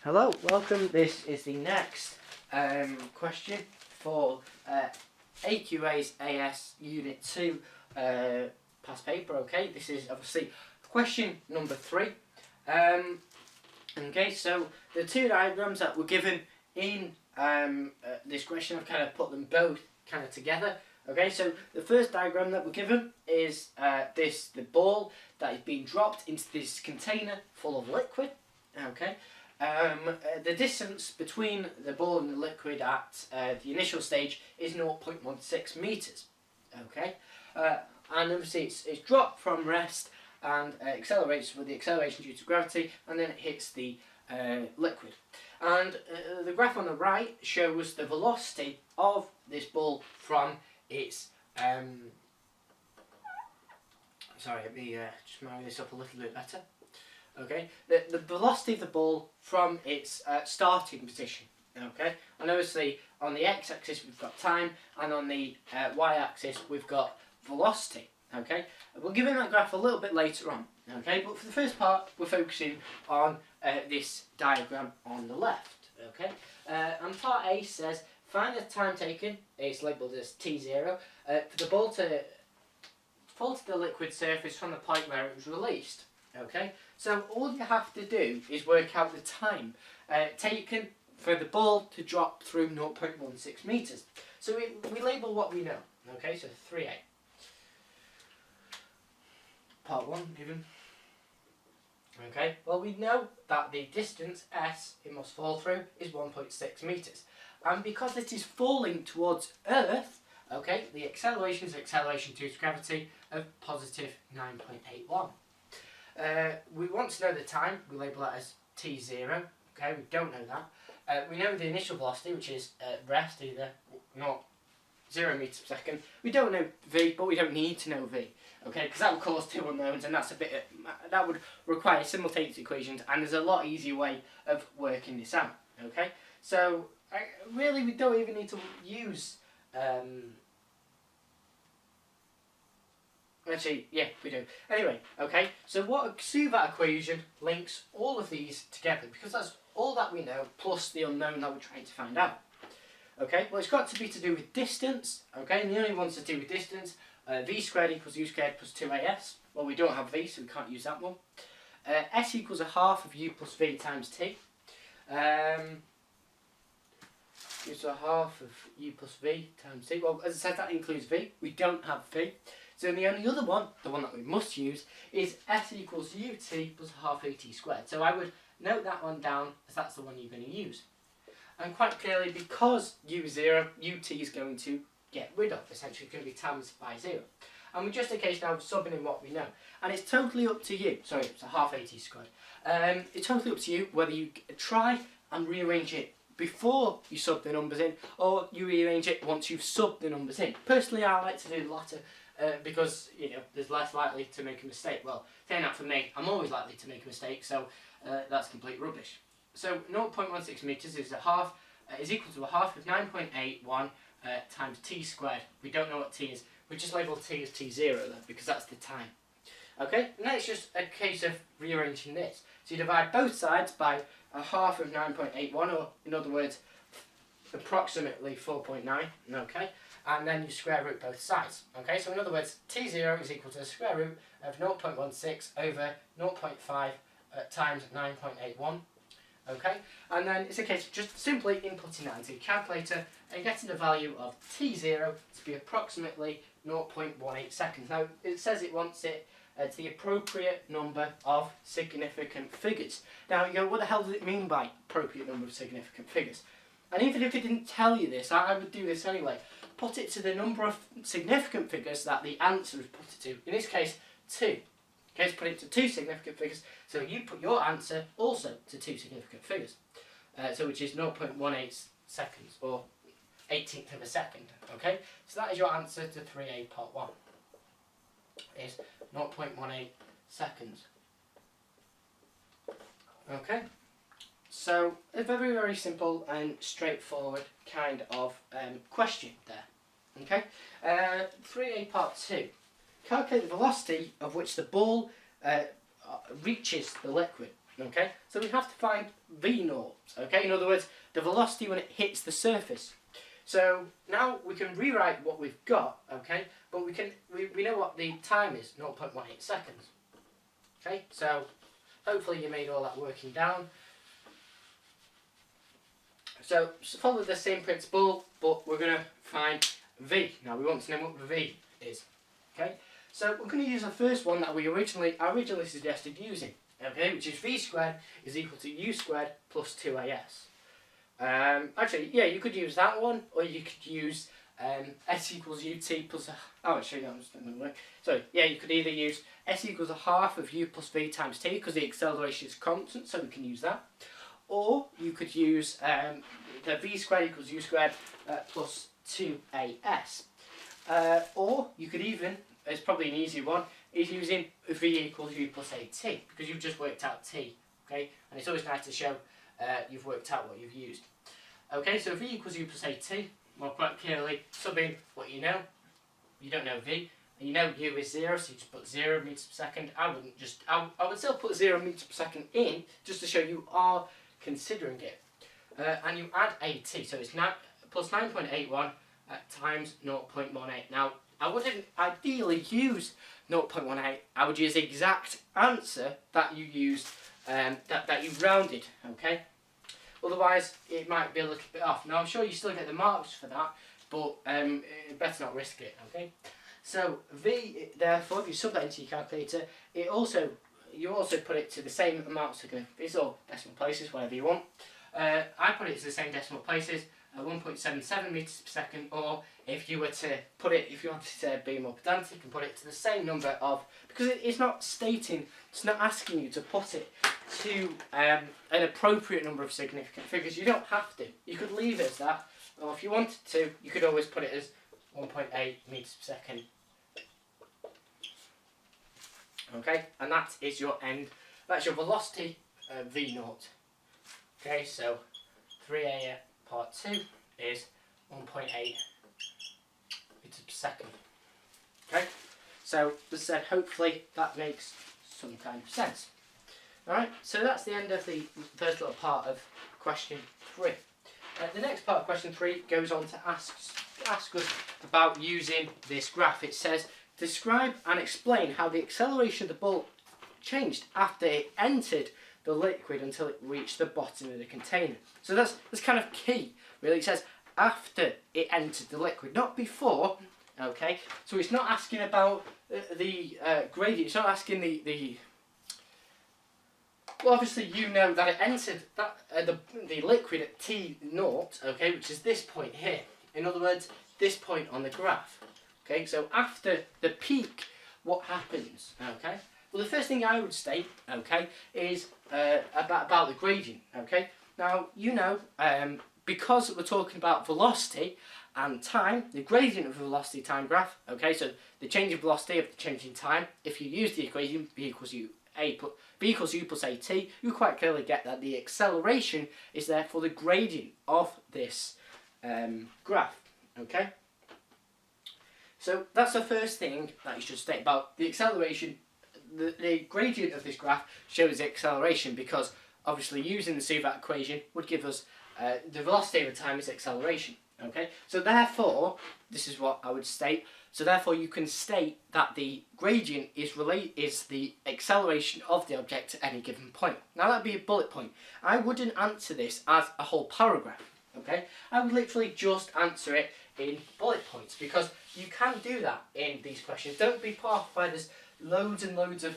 Hello, welcome. This is the next question for AQA AS Unit 2 past paper. Okay, this is obviously question number 3. Okay, so the two diagrams that were given in this question, I've kind of put them both kind of together. Okay, so the first diagram that we're given is the ball that is being dropped into this container full of liquid. Okay. The distance between the ball and the liquid at the initial stage is 0.16 meters. Okay, and obviously it's dropped from rest and accelerates with the acceleration due to gravity, and then it hits the liquid. And the graph on the right shows the velocity of this ball from its sorry, let me just marry this up a little bit better. Okay, the velocity of the ball from its starting position. Okay, and obviously on the x-axis we've got time, and on the y-axis we've got velocity. Okay, we'll give him that graph a little bit later on. Okay, but for the first part we're focusing on this diagram on the left. Okay, and part A says find the time taken. It's labelled as t0 for the ball to fall to the liquid surface from the point where it was released. Okay, so all you have to do is work out the time taken for the ball to drop through 0.16 meters. So we label what we know. Okay, so 3A. Part 1 even. Okay, well we know that the distance S it must fall through is 1.6 meters. And because it is falling towards Earth, okay, the acceleration is acceleration due to gravity of positive 9.81. We want to know the time. We label that as t0. Okay, we don't know that. We know the initial velocity, which is rest, either not 0 meters per second. We don't know v, but we don't need to know v. Okay, because that would cause two unknowns, and that's a bit. That would require simultaneous equations, and there's a lot easier way of working this out. Okay, so really we don't even need to use. Actually, yeah, we do. Anyway, okay, so what a SUVAT equation links all of these together, because that's all that we know, plus the unknown that we're trying to find out. Okay, well, it's got to be to do with distance, okay, and the only ones to do with distance, v squared equals u squared plus 2as. Well, we don't have v, so we can't use that one. S equals a half of u plus v times t. It's a half of u plus v times t. Well, as I said, that includes v. We don't have v. So the only other one, the one that we must use, is S equals ut plus half at squared. So I would note that one down as that's the one you're going to use. And quite clearly, because u0, ut is going to get rid of. Essentially, it's going to be times by 0. And we're just a case now of subbing in what we know. And it's totally up to you. Sorry, it's a half at squared. It's totally up to you whether you try and rearrange it before you sub the numbers in, or you rearrange it once you've subbed the numbers in. Personally, I like to do the latter. Because there's less likely to make a mistake. Well, saying that for me, I'm always likely to make a mistake, so that's complete rubbish. So 0.16 meters is is equal to a half of 9.81 times t squared. We don't know what t is. We just label t as t0 then, because that's the time. Okay, now it's just a case of rearranging this. So you divide both sides by a half of 9.81, or in other words, approximately 4.9. Okay. And then you square root both sides. Okay, so in other words, t0 is equal to the square root of 0.16 over 0.5 times 9.81. Okay, and then it's a case of just simply inputting that into your calculator and getting the value of t0 to be approximately 0.18 seconds. Now, it says it wants it to the appropriate number of significant figures. Now, you go, what the hell does it mean by appropriate number of significant figures? And even if it didn't tell you this, I would do this anyway. Put it to the number of significant figures that the answer is put it to. In this case, 2. Okay, so put it to 2 significant figures. So you put your answer also to 2 significant figures. So which is 0.18 seconds, or 18th of a second. Okay, so that is your answer to 3A part 1. Is 0.18 seconds. Okay. So a very, very simple and straightforward kind of question there. Okay, 3A part 2. Calculate the velocity of which the ball reaches the liquid. Okay, so we have to find v naught. Okay, in other words, the velocity when it hits the surface. So now we can rewrite what we've got. Okay, but we know what the time is, 0.18 seconds. Okay, so hopefully you made all that working down. So follow the same principle, but we're going to find v. Now we want to know what v is. Okay, so we're going to use the first one that I originally suggested using. Okay, which is v squared is equal to u squared plus 2as. Actually, yeah, you could use that one, or you could use s equals ut plus. Oh, actually, no, that's not going to work. So yeah, you could either use s equals a half of u plus v times t because the acceleration is constant, so we can use that. Or you could use the v squared equals u squared plus 2as. Or you could even, it's probably an easy one, is using v equals u plus at, because you've just worked out t, okay? And it's always nice to show you've worked out what you've used. Okay, so v equals u plus at, well, quite clearly, subbing what you know. You don't know v, and you know u is 0, so you just put 0 meters per second. I would still put 0 meters per second in, just to show you are considering it. And you add at, so it's plus 9.81 times 0.18. Now, I wouldn't ideally use 0.18. I would use the exact answer that you used, that you rounded. Okay. Otherwise, it might be a little bit off. Now, I'm sure you still get the marks for that, but better not risk it. Okay. So v, therefore, if you sub that into your calculator, you also put it to the same amount. So it's all decimal places, whatever you want. I put it to the same decimal places. 1.77 meters per second, or if you were to put it, if you wanted to be more pedantic and put it to the same number of, because it's not stating, it's not asking you to put it to an appropriate number of significant figures. You don't have to. You could leave it as that, or if you wanted to, you could always put it as 1.8 meters per second. Okay, and that is your end. That's your velocity v naught. Okay, so 3a part 2 is 1.8 meters per second. Okay, so as I said, hopefully that makes some kind of sense. Alright, so that's the end of the first little part of question 3. The next part of question 3 goes on to ask us about using this graph. It says, describe and explain how the acceleration of the ball changed after it entered the liquid until it reached the bottom of the container. So that's kind of key, really. It says after it entered the liquid, not before. Okay, so it's not asking about the gradient. It's not asking the. Well, obviously you know that it entered that the liquid at t0. Okay, which is this point here. In other words, this point on the graph. Okay, so after the peak, what happens? Okay. Well, the first thing I would state, okay, is about the gradient, okay? Now, you know, because we're talking about velocity and time, the gradient of the velocity time graph, okay, so the change in velocity of the change in time, if you use the equation v equals u plus at, you quite clearly get that the acceleration is therefore the gradient of this graph, okay? So that's the first thing that you should state about the acceleration. The gradient of this graph shows the acceleration because obviously using the SUVAT equation would give us the velocity over time is acceleration. Okay, so therefore this is what I would state. So therefore you can state that the gradient is the acceleration of the object at any given point. Now that'd be a bullet point. I wouldn't answer this as a whole paragraph. Okay, I would literally just answer it in bullet points because you can do that in these questions. Don't be put off by this loads and loads of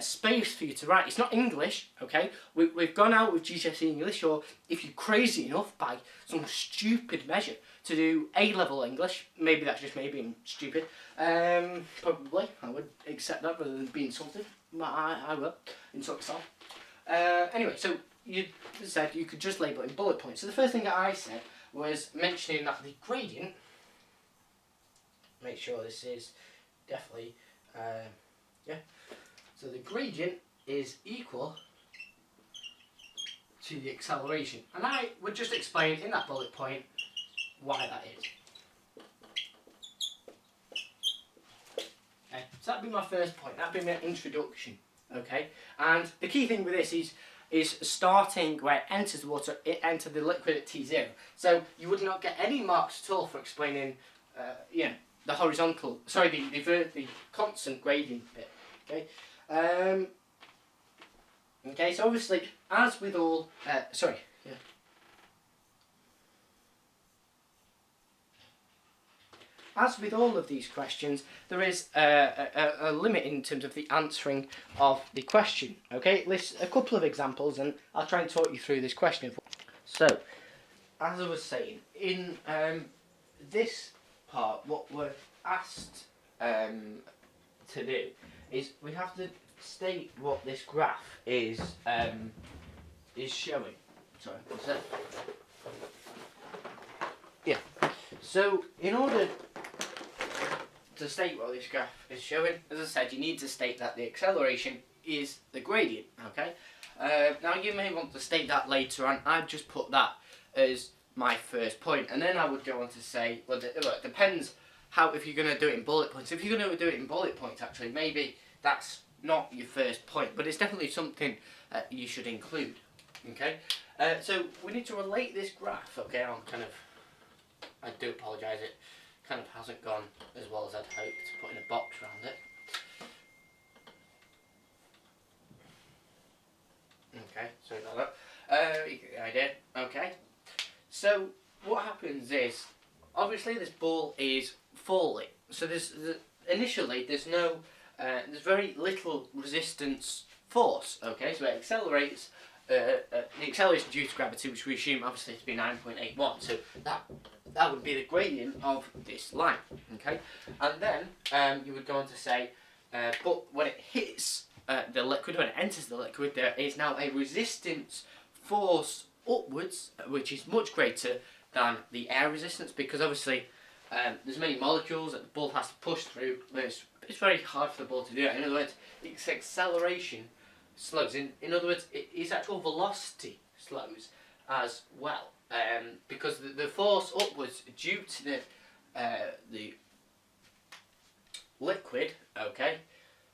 space for you to write. It's not English, okay? We've gone out with GCSE English, or if you're crazy enough by some stupid measure to do A-level English, maybe that's just me being stupid, probably, I would accept that rather than be insulted. I will insult myself. Anyway, so you said you could just label it in bullet points. So the first thing that I said was mentioning that the gradient, make sure this is definitely, yeah. So the gradient is equal to the acceleration. And I would just explain in that bullet point why that is. Okay, so that'd be my first point. That'd be my introduction. Okay, and the key thing with this is is starting where it enters the water, it entered the liquid at T0. So you would not get any marks at all for explaining, the horizontal, the constant gradient bit. Okay. Okay. So obviously, as with all, As with all of these questions, there is a limit in terms of the answering of the question. Okay, it lists a couple of examples, and I'll try and talk you through this question. So, as I was saying, in this part, what we're asked to do is we have to state what this graph is showing. Sorry, what's that? Yeah. So, in order to state what this graph is showing, as I said, you need to state that the acceleration is the gradient. Okay. Now you may want to state that later on. I've just put that as my first point, and then I would go on to say, well, it depends if you're going to do it in bullet points. If you're going to do it in bullet points, actually, maybe that's not your first point, but it's definitely something you should include. Okay. So we need to relate this graph. Okay. I do apologise. It kind of hasn't gone as well as I'd hoped, putting a box around it. Okay, sorry about that. You get the idea. Okay. So what happens is, obviously this ball is falling. So initially there's very little resistance force. Okay, so it accelerates. The acceleration due to gravity, which we assume obviously to be 9.81. So that would be the gradient of this line. Okay, and then you would go on to say, but when it hits the liquid, when it enters the liquid, there is now a resistance force upwards, which is much greater than the air resistance, because obviously there's many molecules that the ball has to push through. But it's very hard for the ball to do it. In other words, its acceleration slows. In other words, its actual velocity slows as well, because the force upwards due to the liquid, okay,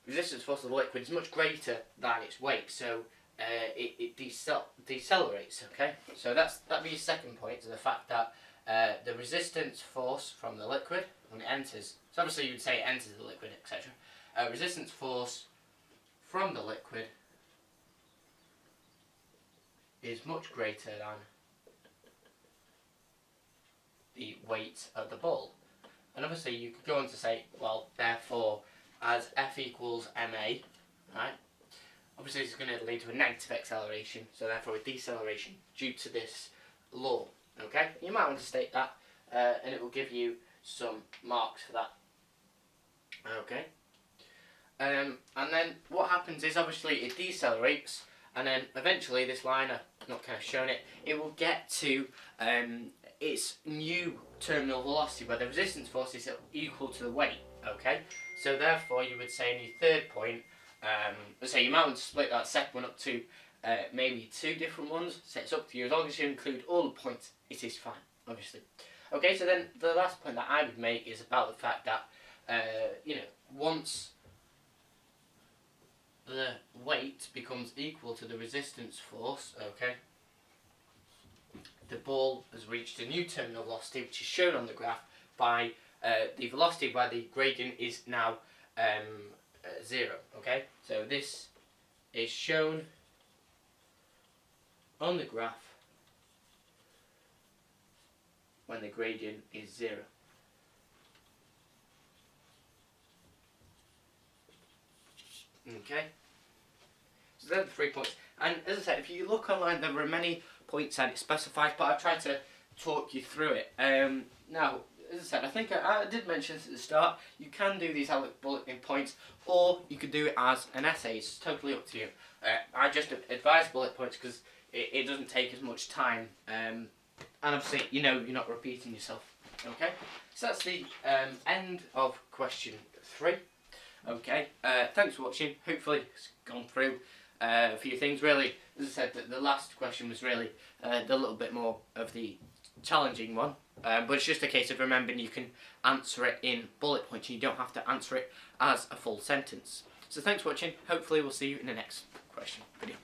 resistance force of the liquid is much greater than its weight, so it decelerates. Okay, so that'd be your second point, to the fact that the resistance force from the liquid when it enters. So obviously you would say it enters the liquid, etc. Resistance force from the liquid is much greater than the weight of the ball. And obviously you could go on to say, well, therefore, as F equals ma, right, obviously this is going to lead to a negative acceleration, so therefore a deceleration due to this law. Okay, you might want to state that, and it will give you some marks for that. Okay, and then what happens is, obviously it decelerates, and then eventually this line, I've not kind of shown it, it will get to its new terminal velocity where the resistance force is equal to the weight. Okay, so therefore you would say in your third point, let's say you might want to split that second one up to maybe two different ones. So it's up to you. As long as you include all the points, it is fine, obviously. Okay, so then the last point that I would make is about the fact that once the weight becomes equal to the resistance force, okay, the ball has reached a new terminal velocity, which is shown on the graph by the velocity where the gradient is now 0. Okay, so this is shown on the graph when the gradient is 0. Okay, so they're the 3 points, and as I said, if you look online, there are many points that it specifies, but I've tried to talk you through it. Now, as I said, I think I did mention this at the start, you can do these bullet points, or you could do it as an essay. It's totally up to you. I just advise bullet points because it doesn't take as much time, and obviously, you're not repeating yourself. Okay, so that's the end of question 3. Okay, thanks for watching. Hopefully it's gone through a few things. Really, as I said, the last question was really the little bit more of the challenging one, but it's just a case of remembering you can answer it in bullet points. You don't have to answer it as a full sentence. So thanks for watching. Hopefully we'll see you in the next question video.